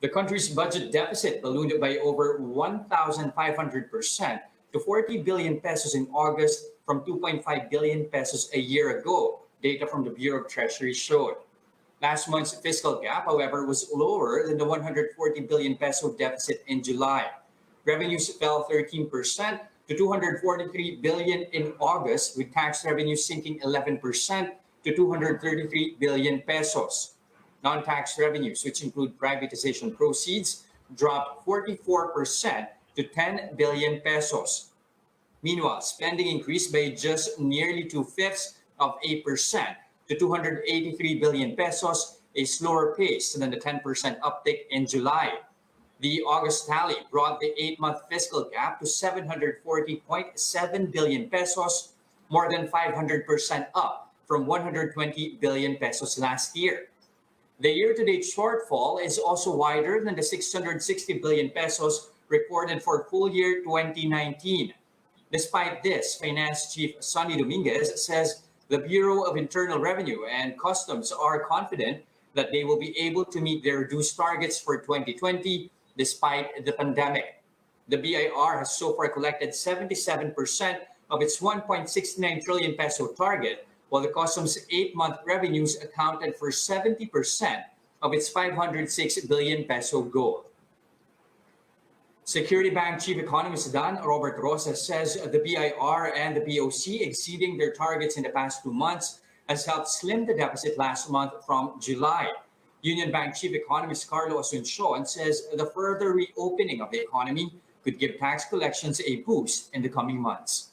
The country's budget deficit ballooned by over 1,500% to 40 billion pesos in August from 2.5 billion pesos a year ago, data from the Bureau of Treasury showed. Last month's fiscal gap, however, was lower than the 140 billion peso deficit in July. Revenues fell 13% to 243 billion in August, with tax revenues sinking 11% to 233 billion pesos. Non-tax revenues, which include privatization proceeds, dropped 44% to 10 billion pesos. Meanwhile, spending increased by just nearly 2/5 of 8% to 283 billion pesos, a slower pace than the 10% uptick in July. The August tally brought the 8-month fiscal gap to 740.7 billion pesos, more than 500% up from 120 billion pesos last year. The year-to-date shortfall is also wider than the 660 billion pesos reported for full year 2019. Despite this, Finance Chief Sonny Dominguez says the Bureau of Internal Revenue and Customs are confident that they will be able to meet their reduced targets for 2020 despite the pandemic. The BIR has so far collected 77% of its 1.69 trillion peso target, while the customs 8-month revenues accounted for 70% of its 506 billion peso goal. Security Bank Chief Economist Dan Robert Rosas says the BIR and the BOC exceeding their targets in the past 2 months has helped slim the deficit last month from July. Union Bank Chief Economist Carlo Asuncion says the further reopening of the economy could give tax collections a boost in the coming months.